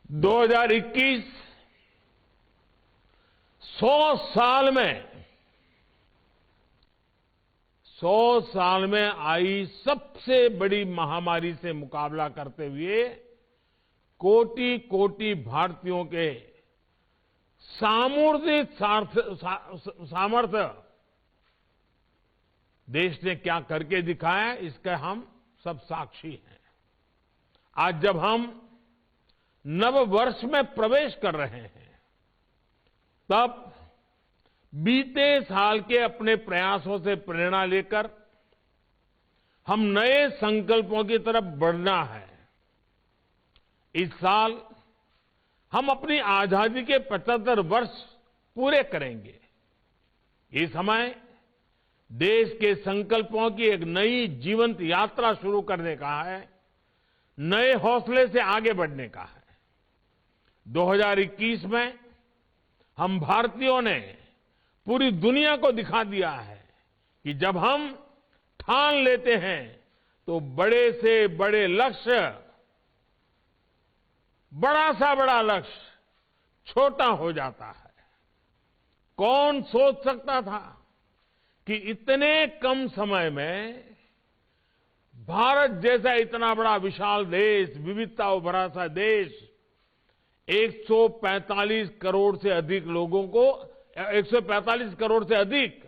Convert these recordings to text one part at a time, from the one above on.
2021 100 साल में 100 साल में आई सबसे बड़ी महामारी से मुकाबला करते हुए कोटि कोटि भारतीयों के सामूहिक सामर्थ्य देश ने क्या करके दिखाया, इसका हम सब साक्षी हैं। आज जब हम नव वर्ष में प्रवेश कर रहे हैं, तब बीते साल के अपने प्रयासों से प्रेरणा लेकर हम नए संकल्पों की तरफ बढ़ना है। इस साल हम अपनी आजादी के 75 वर्ष पूरे करेंगे। ये समय देश के संकल्पों की एक नई जीवंत यात्रा शुरू करने का है, नए हौसले से आगे बढ़ने का है। 2021 में हम भारतीयों ने पूरी दुनिया को दिखा दिया है कि जब हम ठान लेते हैं तो बड़े से बड़े लक्ष्य, बड़ा सा बड़ा लक्ष्य छोटा हो जाता है। कौन सोच सकता था कि इतने कम समय में भारत जैसा इतना बड़ा विशाल देश, विविधता भरा सा देश 145 करोड़ से अधिक लोगों को 145 करोड़ से अधिक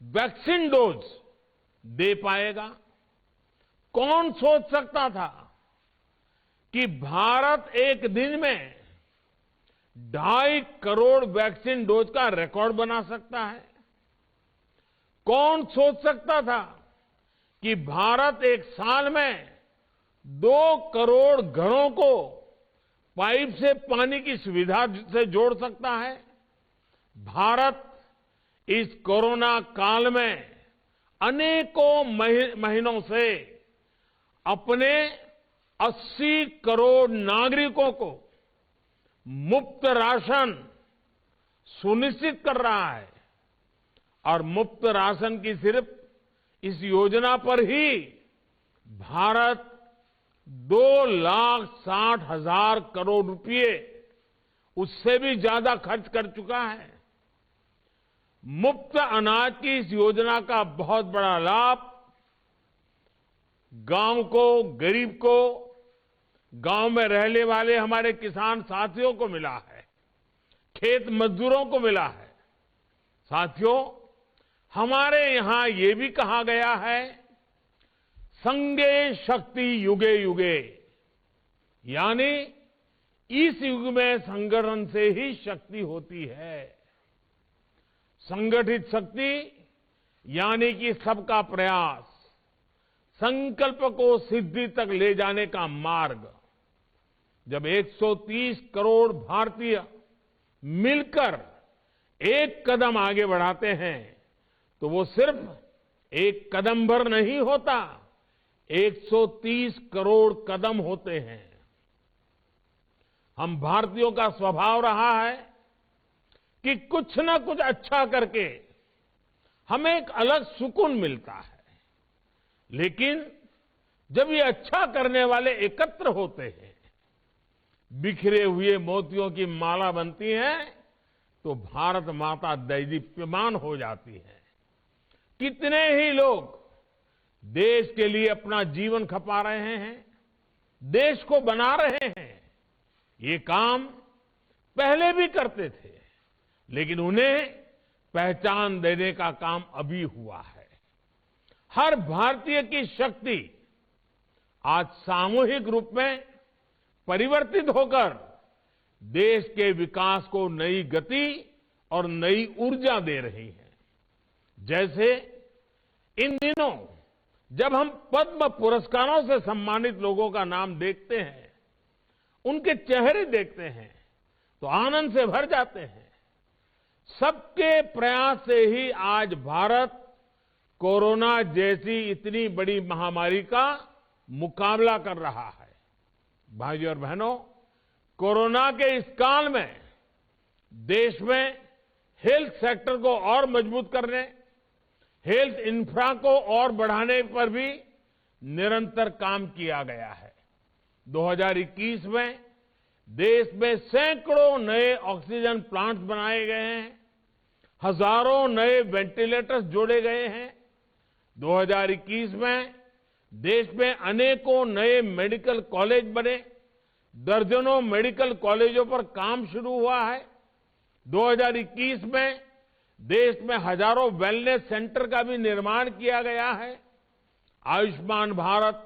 वैक्सीन डोज दे पाएगा। कौन सोच सकता था कि भारत एक दिन में 2.5 करोड़ वैक्सीन डोज का रिकॉर्ड बना सकता है। कौन सोच सकता था कि भारत एक साल में 2 करोड़ घरों को पाइप से पानी की सुविधा से जोड़ सकता है। भारत इस कोरोना काल में अनेकों महीनों से अपने 80 करोड़ नागरिकों को मुफ्त राशन सुनिश्चित कर रहा है। और मुफ्त राशन की सिर्फ इस योजना पर ही भारत 2,60,000 करोड़ रुपए, उससे भी ज्यादा खर्च कर चुका है। मुफ्त अनाज की इस योजना का बहुत बड़ा लाभ गांव को, गरीब को, गांव में रहने वाले हमारे किसान साथियों को मिला है, खेत मजदूरों को मिला है। साथियों, हमारे यहां ये भी कहा गया है, संगे शक्ति युगे युगे, यानी इस युग में संगठन से ही शक्ति होती है। संगठित शक्ति यानी कि सबका प्रयास, संकल्प को सिद्धि तक ले जाने का मार्ग। जब 130 करोड़ भारतीय मिलकर एक कदम आगे बढ़ाते हैं तो वो सिर्फ एक कदम भर नहीं होता, 130 करोड़ कदम होते हैं। हम भारतीयों का स्वभाव रहा है कि कुछ ना कुछ अच्छा करके हमें एक अलग सुकून मिलता है। लेकिन जब ये अच्छा करने वाले एकत्र होते हैं, बिखरे हुए मोतियों की माला बनती है, तो भारत माता दैदीप्यमान हो जाती है। कितने ही लोग देश के लिए अपना जीवन खपा रहे हैं, देश को बना रहे हैं। ये काम पहले भी करते थे, लेकिन उन्हें पहचान देने का काम अभी हुआ है। हर भारतीय की शक्ति आज सामूहिक रूप में परिवर्तित होकर देश के विकास को नई गति और नई ऊर्जा दे रही है। जैसे इन दिनों जब हम पद्म पुरस्कारों से सम्मानित लोगों का नाम देखते हैं, उनके चेहरे देखते हैं, तो आनंद से भर जाते हैं। सबके प्रयास से ही आज भारत कोरोना जैसी इतनी बड़ी महामारी का मुकाबला कर रहा है। भाइयों और बहनों, कोरोना के इस काल में देश में हेल्थ सेक्टर को और मजबूत करने, हेल्थ इंफ्रा को और बढ़ाने पर भी निरंतर काम किया गया है। 2021 में देश में सैकड़ों नए ऑक्सीजन प्लांट्स बनाए गए हैं, हजारों नए वेंटिलेटर्स जोड़े गए हैं। 2021 में देश में अनेकों नए मेडिकल कॉलेज बने, दर्जनों मेडिकल कॉलेजों पर काम शुरू हुआ है। 2021 में देश में हजारों वेलनेस सेंटर का भी निर्माण किया गया है। Ayushman Bharat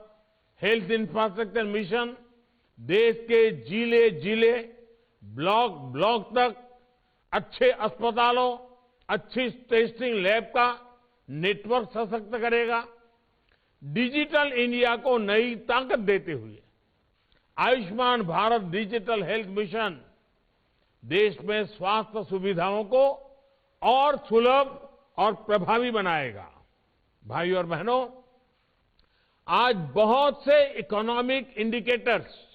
health infrastructure mission देश के जिले जिले, ब्लॉक ब्लॉक तक अच्छे अस्पतालों, अच्छी टेस्टिंग लैब का नेटवर्क सशक्त करेगा। डिजिटल इंडिया को नई ताकत देते हुए Ayushman Bharat digital health mission देश में स्वास्थ्य सुविधाओं को और सुलभ और प्रभावी बनाएगा। भाइयों और बहनों, आज बहुत से इकोनॉमिक इंडिकेटर्स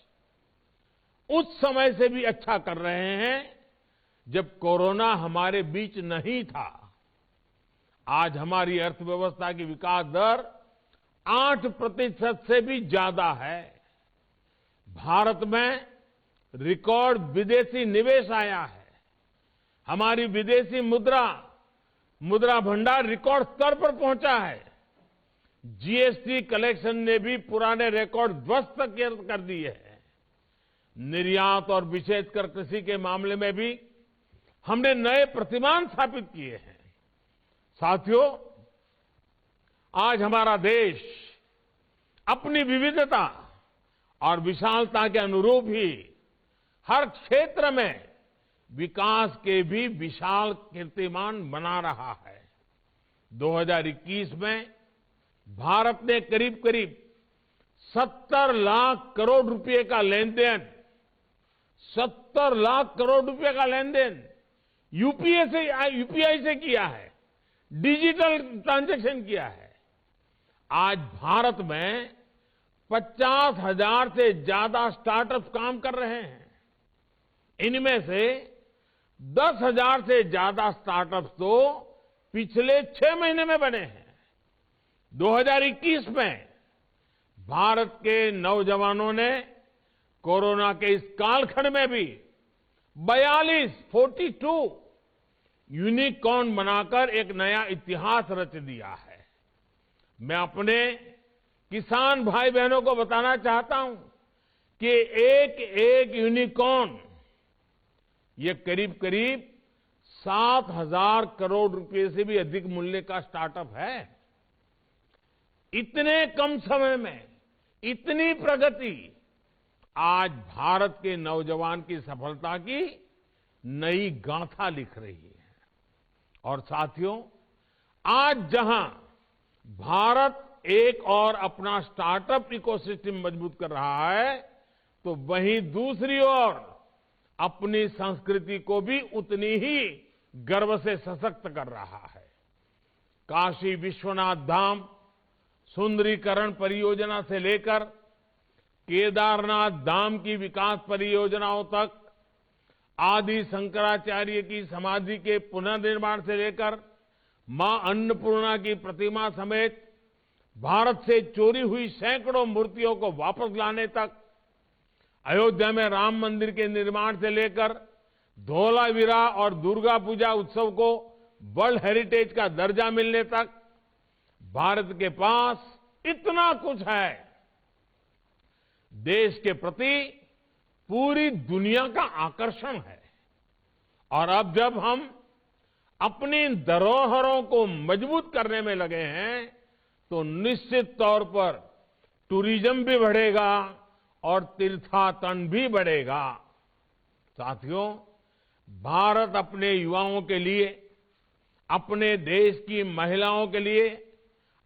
उस समय से भी अच्छा कर रहे हैं जब कोरोना हमारे बीच नहीं था। आज हमारी अर्थव्यवस्था की विकास दर 8% से भी ज्यादा है। भारत में रिकॉर्ड विदेशी निवेश आया है। हमारी विदेशी मुद्रा भंडार रिकॉर्ड स्तर पर पहुंचा है। जीएसटी कलेक्शन ने भी पुराने रिकॉर्ड ध्वस्त कर दिए हैं। निर्यात और विशेषकर कृषि के मामले में भी हमने नए प्रतिमान स्थापित किए हैं। साथियों, आज हमारा देश अपनी विविधता और विशालता के अनुरूप ही हर क्षेत्र में विकास के भी विशाल कीर्तिमान बना रहा है। 2021 में भारत ने करीब करीब 70 लाख करोड़ रुपए का लेन देन 70 लाख करोड़ रुपए का लेन देन यूपीआई से किया है, डिजिटल ट्रांजैक्शन किया है। आज भारत में 50,000 से ज्यादा स्टार्टअप काम कर रहे हैं। इनमें से 10,000 से ज्यादा स्टार्टअप्स तो पिछले 6 महीने में बने हैं। 2021 में भारत के नौजवानों ने कोरोना के इस कालखंड में भी 42 यूनिकॉर्न बनाकर एक नया इतिहास रच दिया है। मैं अपने किसान भाई बहनों को बताना चाहता हूं कि एक यूनिकॉर्न ये करीब करीब 7,000 करोड़ रुपए से भी अधिक मूल्य का स्टार्टअप है। इतने कम समय में इतनी प्रगति आज भारत के नौजवान की सफलता की नई गाथा लिख रही है। और साथियों, आज जहां भारत एक और अपना स्टार्टअप इकोसिस्टम मजबूत कर रहा है, तो वहीं दूसरी ओर अपनी संस्कृति को भी उतनी ही गर्व से सशक्त कर रहा है। काशी विश्वनाथ धाम सुंदरीकरण परियोजना से लेकर केदारनाथ धाम की विकास परियोजनाओं तक, आदि शंकराचार्य की समाधि के पुनर्निर्माण से लेकर मां अन्नपूर्णा की प्रतिमा समेत भारत से चोरी हुई सैकड़ों मूर्तियों को वापस लाने तक, अयोध्या में राम मंदिर के निर्माण से लेकर धौलावीरा और दुर्गा पूजा उत्सव को वर्ल्ड हेरिटेज का दर्जा मिलने तक भारत के पास इतना कुछ है। देश के प्रति पूरी दुनिया का आकर्षण है। और अब जब हम अपनी धरोहरों को मजबूत करने में लगे हैं, तो निश्चित तौर पर टूरिज्म भी बढ़ेगा और तीर्थाटन भी बढ़ेगा। साथियों, भारत अपने युवाओं के लिए, अपने देश की महिलाओं के लिए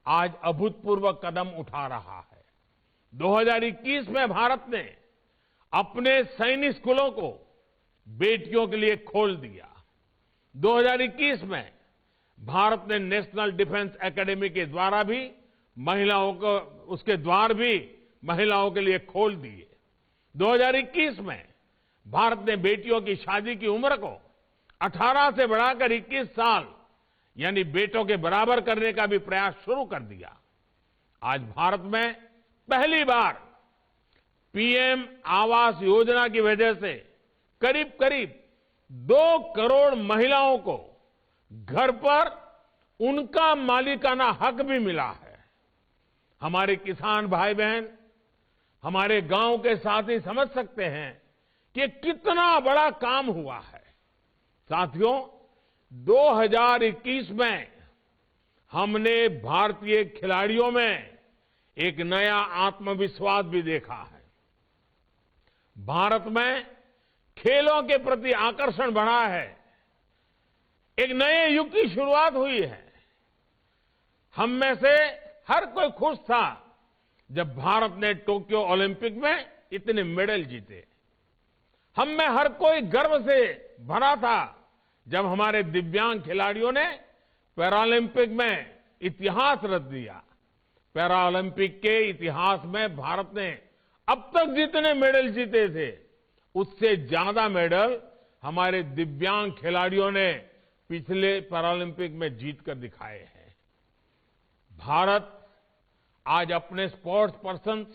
आज अभूतपूर्व कदम उठा रहा है। 2021 में भारत ने अपने सैनिक स्कूलों को बेटियों के लिए खोल दिया। 2021 में भारत ने नेशनल डिफेंस एकेडमी के द्वारा भी महिलाओं को, उसके द्वार भी महिलाओं के लिए खोल दिए। 2021 में भारत ने बेटियों की शादी की उम्र को 18 से बढ़ाकर 21 साल यानी बेटों के बराबर करने का भी प्रयास शुरू कर दिया। आज भारत में पहली बार पीएम आवास योजना की वजह से करीब करीब 2 करोड़ महिलाओं को घर पर उनका मालिकाना हक भी मिला है। हमारे किसान भाई बहन, हमारे गांव के साथी समझ सकते हैं कि कितना बड़ा काम हुआ है। साथियों, 2021 में हमने भारतीय खिलाड़ियों में एक नया आत्मविश्वास भी देखा है। भारत में खेलों के प्रति आकर्षण बढ़ा है। एक नए युग की शुरुआत हुई है। हम में से हर कोई खुश था जब भारत ने टोक्यो ओलंपिक में इतने मेडल जीते। हम में हर कोई गर्व से भरा था जब हमारे दिव्यांग खिलाड़ियों ने पैरालंपिक में इतिहास रच दिया। पैरालंपिक के इतिहास में भारत ने अब तक जितने मेडल जीते थे, उससे ज्यादा मेडल हमारे दिव्यांग खिलाड़ियों ने पिछले पैरालंपिक में जीतकर दिखाए हैं। भारत आज अपने स्पोर्ट्स पर्सन्स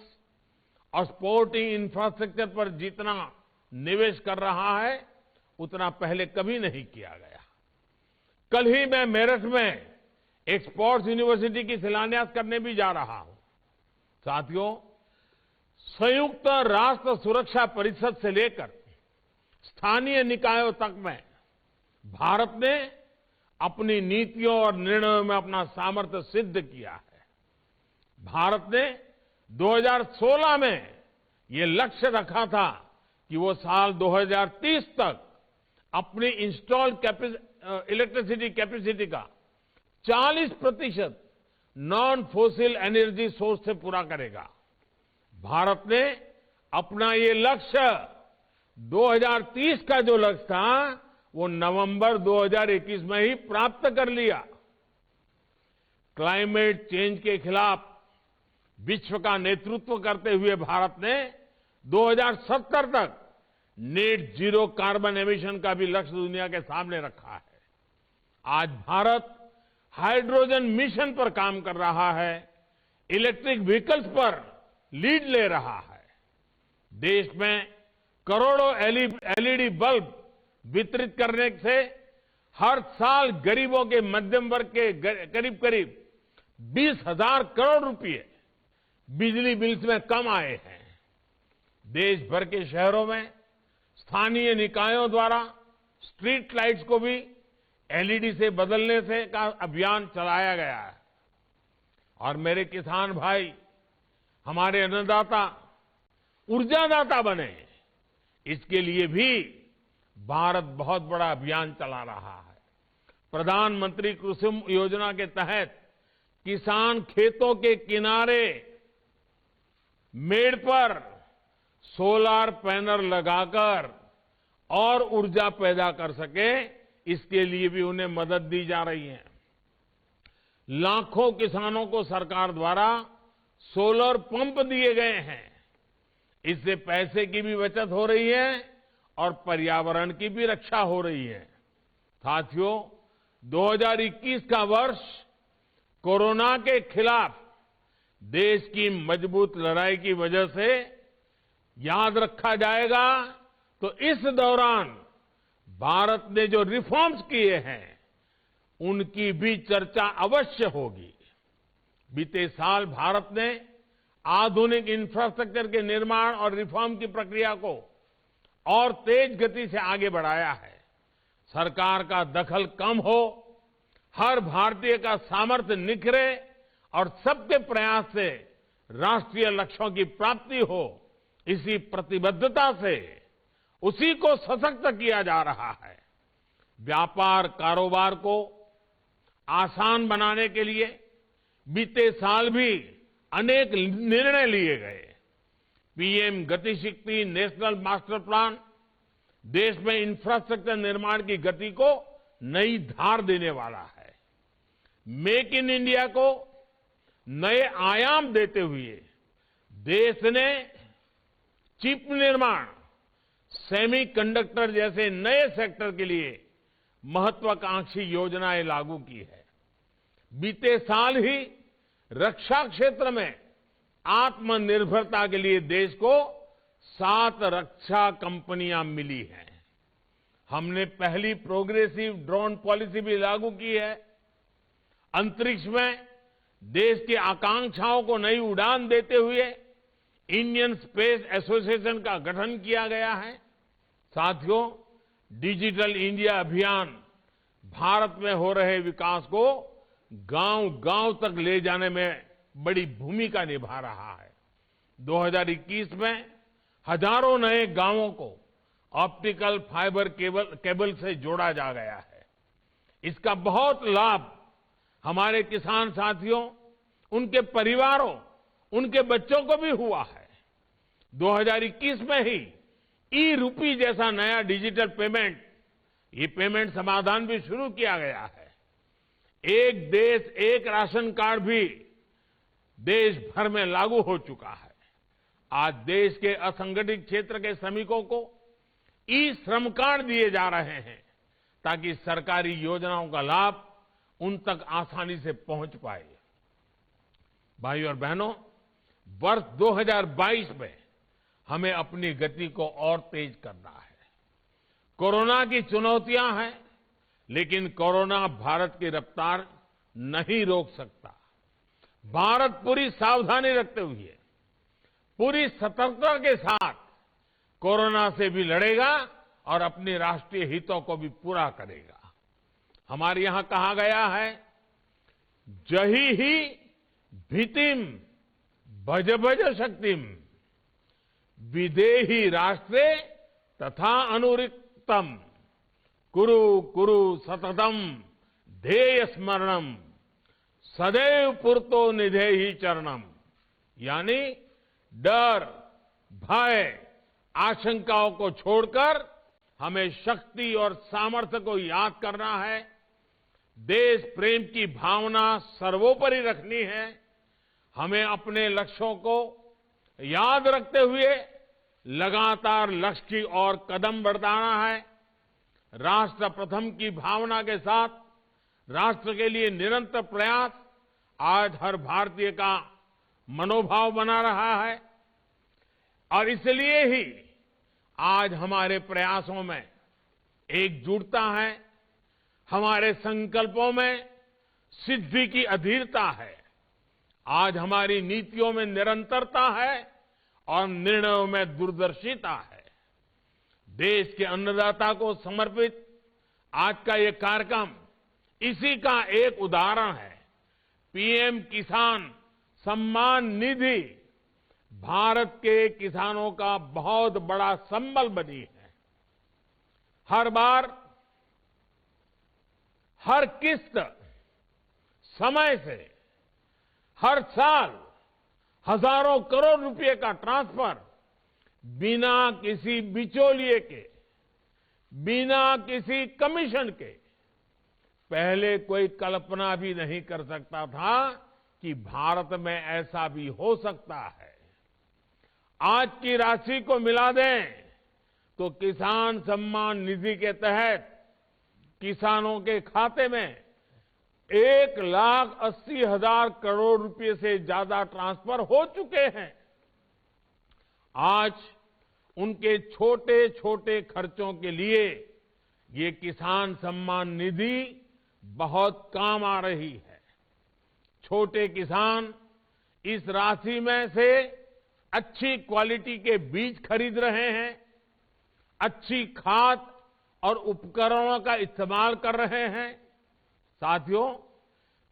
और स्पोर्टिंग इंफ्रास्ट्रक्चर पर जितना निवेश कर रहा है, उतना पहले कभी नहीं किया गया। कल ही मैं मेरठ में एक स्पोर्ट्स यूनिवर्सिटी की शिलान्यास करने भी जा रहा हूं। साथियों, संयुक्त राष्ट्र सुरक्षा परिषद से लेकर स्थानीय निकायों तक में भारत ने अपनी नीतियों और निर्णयों में अपना सामर्थ्य सिद्ध किया है। भारत ने 2016 में ये लक्ष्य रखा था कि वो साल 2030 तक अपनी इंस्टॉल्ड इलेक्ट्रिसिटी कैपेसिटी का 40% नॉन फोसिल एनर्जी सोर्स से पूरा करेगा। भारत ने अपना ये लक्ष्य 2030 का जो लक्ष्य था, वो नवंबर 2021 में ही प्राप्त कर लिया। क्लाइमेट चेंज के खिलाफ विश्व का नेतृत्व करते हुए भारत ने 2070 तक नेट जीरो कार्बन एमिशन का भी लक्ष्य दुनिया के सामने रखा है। आज भारत हाइड्रोजन मिशन पर काम कर रहा है, इलेक्ट्रिक व्हीकल्स पर लीड ले रहा है। देश में करोड़ों एलईडी बल्ब वितरित करने से हर साल गरीबों के मध्यम वर्ग के करीब करीब 20,000 करोड़ रुपए बिजली बिल्स में कम आए हैं। देश भर के शहरों में स्थानीय निकायों द्वारा स्ट्रीट लाइट्स को भी एलईडी से बदलने से का अभियान चलाया गया है। और मेरे किसान भाई, हमारे अन्नदाता ऊर्जादाता बने, इसके लिए भी भारत बहुत बड़ा अभियान चला रहा है। प्रधानमंत्री कुसुम योजना के तहत किसान खेतों के किनारे मेड़ पर सोलर पैनल लगाकर और ऊर्जा पैदा कर सके, इसके लिए भी उन्हें मदद दी जा रही है। लाखों किसानों को सरकार द्वारा सोलर पंप दिए गए हैं। इससे पैसे की भी बचत हो रही है और पर्यावरण की भी रक्षा हो रही है। साथियों, 2021 का वर्ष कोरोना के खिलाफ देश की मजबूत लड़ाई की वजह से याद रखा जाएगा। तो इस दौरान भारत ने जो रिफॉर्म्स किए हैं, उनकी भी चर्चा अवश्य होगी। बीते साल भारत ने आधुनिक इंफ्रास्ट्रक्चर के निर्माण और रिफॉर्म की प्रक्रिया को और तेज गति से आगे बढ़ाया है। सरकार का दखल कम हो, हर भारतीय का सामर्थ्य निखरे और सबके प्रयास से राष्ट्रीय लक्ष्यों की प्राप्ति हो, इसी प्रतिबद्धता से उसी को सशक्त किया जा रहा है। व्यापार कारोबार को आसान बनाने के लिए बीते साल भी अनेक निर्णय लिए गए। PM Gatishakti national master plan देश में इंफ्रास्ट्रक्चर निर्माण की गति को नई धार देने वाला है। मेक इन इंडिया को नए आयाम देते हुए देश ने चिप निर्माण, सेमीकंडक्टर जैसे नए सेक्टर के लिए महत्वाकांक्षी योजनाएं लागू की है। बीते साल ही रक्षा क्षेत्र में आत्मनिर्भरता के लिए देश को 7 रक्षा कंपनियां मिली हैं। हमने पहली प्रोग्रेसिव ड्रोन पॉलिसी भी लागू की है। अंतरिक्ष में देश की आकांक्षाओं को नई उड़ान देते हुए इंडियन स्पेस एसोसिएशन का गठन किया गया है। साथियों, डिजिटल इंडिया अभियान भारत में हो रहे विकास को गांव-गांव तक ले जाने में बड़ी भूमिका निभा रहा है। 2021 में हजारों नए गांवों को ऑप्टिकल फाइबर केबल से जोड़ा जा गया है। इसका बहुत लाभ हमारे किसान साथियों, उनके परिवारों, उनके बच्चों को भी हुआ है। 2021 में ही ई-रूपी जैसा नया डिजिटल पेमेंट, ये पेमेंट समाधान भी शुरू किया गया है। एक देश एक राशन कार्ड भी देश भर में लागू हो चुका है। आज देश के असंगठित क्षेत्र के श्रमिकों को ई श्रम कार्ड दिए जा रहे हैं ताकि सरकारी योजनाओं का लाभ उन तक आसानी से पहुंच पाए। भाइयों और बहनों, वर्ष 2022 में हमें अपनी गति को और तेज करना है। कोरोना की चुनौतियां हैं, लेकिन कोरोना भारत की रफ्तार नहीं रोक सकता। भारत पूरी सावधानी रखते हुए, पूरी सतर्कता के साथ कोरोना से भी लड़ेगा और अपने राष्ट्रीय हितों को भी पूरा करेगा। हमारे यहां कहा गया है, जही ही भीतिम भज भज शक्तिम विदेही राष्ट्रे तथा अनुरिक्तम कुरु कुरु सततम ध्येय स्मरणम सदैव पुरतो निधेहि चरणम। यानी डर, भय, आशंकाओं को छोड़कर हमें शक्ति और सामर्थ्य को याद करना है। देश प्रेम की भावना सर्वोपरि रखनी है। हमें अपने लक्ष्यों को याद रखते हुए लगातार लक्ष्य की ओर कदम बढ़ाना है। राष्ट्र प्रथम की भावना के साथ राष्ट्र के लिए निरंतर प्रयास आज हर भारतीय का मनोभाव बना रहा है और इसलिए ही आज हमारे प्रयासों में एकजुटता है, हमारे संकल्पों में सिद्धि की अधीरता है। आज हमारी नीतियों में निरंतरता है और निर्णयों में दूरदर्शिता है। देश के अन्नदाता को समर्पित आज का ये कार्यक्रम इसी का एक उदाहरण है। पीएम किसान सम्मान निधि भारत के किसानों का बहुत बड़ा संबल बनी है। हर बार, हर किस्त समय से, हर साल हजारों करोड़ रुपए का ट्रांसफर बिना किसी बिचौलिए के, बिना किसी कमीशन के। पहले कोई कल्पना भी नहीं कर सकता था कि भारत में ऐसा भी हो सकता है। आज की राशि को मिला दें तो किसान सम्मान निधि के तहत किसानों के खाते में 1,80,000 करोड़ रुपए से ज्यादा ट्रांसफर हो चुके हैं। आज उनके छोटे छोटे खर्चों के लिए ये किसान सम्मान निधि बहुत काम आ रही है। छोटे किसान इस राशि में से अच्छी क्वालिटी के बीज खरीद रहे हैं, अच्छी खाद और उपकरणों का इस्तेमाल कर रहे हैं। साथियों,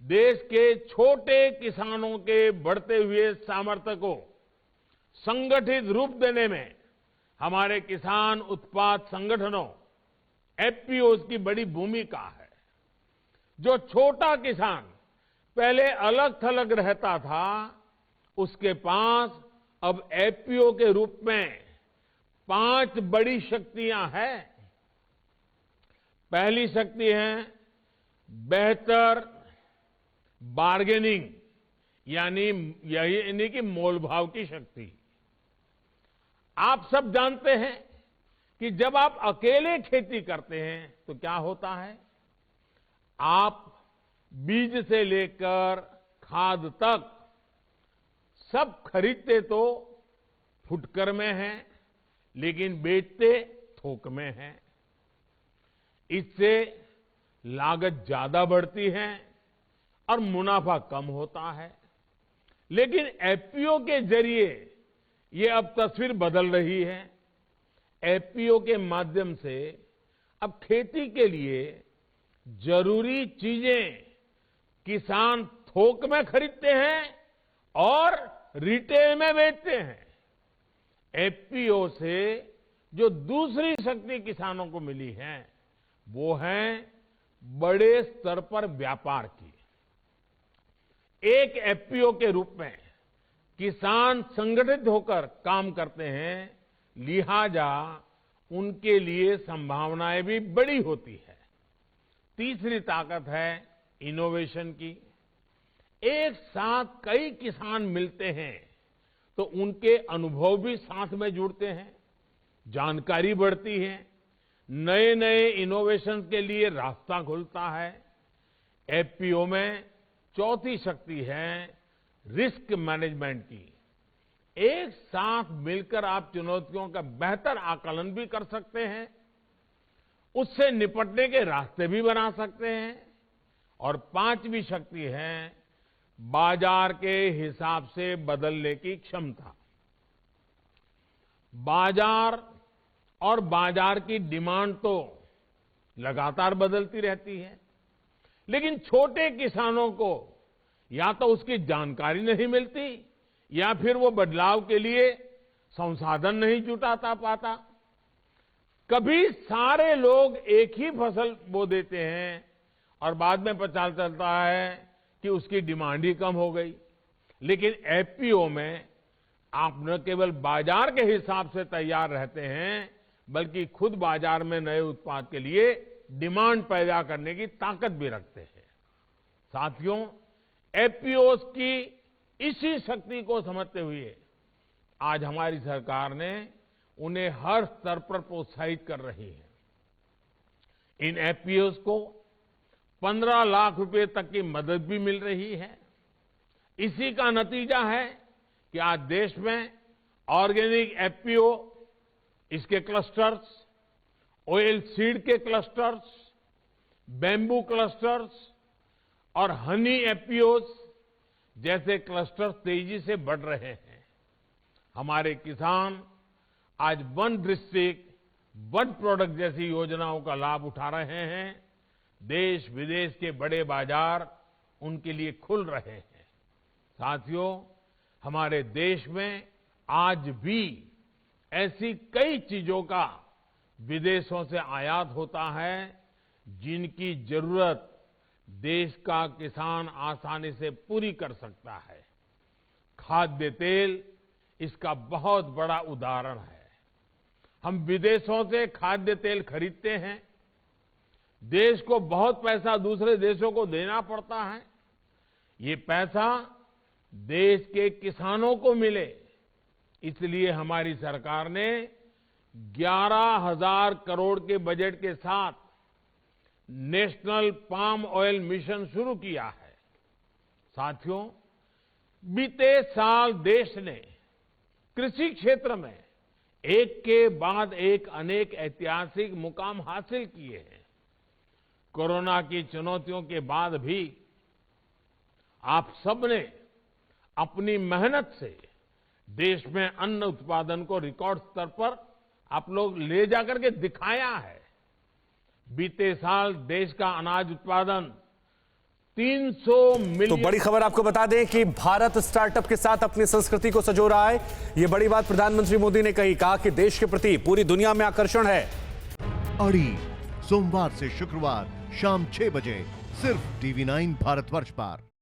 देश के छोटे किसानों के बढ़ते हुए सामर्थ्य को संगठित रूप देने में हमारे किसान उत्पाद संगठनों एफपीओ की बड़ी भूमिका है। जो छोटा किसान पहले अलग थलग रहता था, उसके पास अब एफपीओ के रूप में 5 बड़ी शक्तियां हैं। पहली शक्ति है बेहतर बार्गेनिंग, यानी कि मोलभाव की शक्ति। आप सब जानते हैं कि जब आप अकेले खेती करते हैं तो क्या होता है, आप बीज से लेकर खाद तक सब खरीदते तो फुटकर में हैं, लेकिन बेचते थोक में हैं। इससे लागत ज्यादा बढ़ती है और मुनाफा कम होता है। लेकिन एफपीओ के जरिए ये अब तस्वीर बदल रही है। एफपीओ के माध्यम से अब खेती के लिए जरूरी चीजें किसान थोक में खरीदते हैं और रिटेल में बेचते हैं। एफपीओ से जो दूसरी शक्ति किसानों को मिली है वो है बड़े स्तर पर व्यापार की। एक एफपीओ के रूप में किसान संगठित होकर काम करते हैं, लिहाजा उनके लिए संभावनाएं भी बड़ी होती है। तीसरी ताकत है इनोवेशन की। एक साथ कई किसान मिलते हैं तो उनके अनुभव भी साथ में जुड़ते हैं, जानकारी बढ़ती है, नए नए इनोवेशन के लिए रास्ता खुलता है। एफपीओ में चौथी शक्ति है रिस्क मैनेजमेंट की। एक साथ मिलकर आप चुनौतियों का बेहतर आकलन भी कर सकते हैं, उससे निपटने के रास्ते भी बना सकते हैं। और पांचवी शक्ति है बाजार के हिसाब से बदलने की क्षमता। बाजार और बाजार की डिमांड तो लगातार बदलती रहती है, लेकिन छोटे किसानों को या तो उसकी जानकारी नहीं मिलती या फिर वो बदलाव के लिए संसाधन नहीं जुटाता पाता। कभी सारे लोग एक ही फसल बो देते हैं और बाद में पता चलता है कि उसकी डिमांड ही कम हो गई। लेकिन एफपीओ में आप न केवल बाजार के हिसाब से तैयार रहते हैं, बल्कि खुद बाजार में नए उत्पाद के लिए डिमांड पैदा करने की ताकत भी रखते हैं। साथियों, एफपीओ की इसी शक्ति को समझते हुए आज हमारी सरकार ने उन्हें हर स्तर पर प्रोत्साहित कर रही है। इन एफपीओ को 15 लाख रुपए तक की मदद भी मिल रही है। इसी का नतीजा है कि आज देश में ऑर्गेनिक एफपीओ, इसके क्लस्टर्स, ऑयल सीड के क्लस्टर्स, बैम्बू क्लस्टर्स और हनी एफपीओस जैसे क्लस्टर्स तेजी से बढ़ रहे हैं। हमारे किसान आज वन डिस्ट्रिक्ट वन प्रोडक्ट जैसी योजनाओं का लाभ उठा रहे हैं। देश विदेश के बड़े बाजार उनके लिए खुल रहे हैं। साथियों, हमारे देश में आज भी ऐसी कई चीजों का विदेशों से आयात होता है जिनकी जरूरत देश का किसान आसानी से पूरी कर सकता है। खाद्य तेल इसका बहुत बड़ा उदाहरण है। हम विदेशों से खाद्य तेल खरीदते हैं, देश को बहुत पैसा दूसरे देशों को देना पड़ता है। ये पैसा देश के किसानों को मिले, इसलिए हमारी सरकार ने 11,000 करोड़ के बजट के साथ नेशनल पाम ऑयल मिशन शुरू किया है। साथियों, बीते साल देश ने कृषि क्षेत्र में एक के बाद एक अनेक ऐतिहासिक मुकाम हासिल किए हैं। कोरोना की चुनौतियों के बाद भी आप सबने अपनी मेहनत से देश में अन्न उत्पादन को रिकॉर्ड स्तर पर आप लोग ले जाकर के दिखाया है। बीते साल देश का अनाज उत्पादन 300 मिलियन। तो बड़ी खबर आपको बता दें कि भारत स्टार्टअप के साथ अपनी संस्कृति को संजो रहा है। ये बड़ी बात प्रधानमंत्री मोदी ने कहा कि देश के प्रति पूरी दुनिया में आकर्षण है। अड़ी सोमवार से शुक्रवार शाम 6 बजे सिर्फ TV9 भारतवर्ष पर।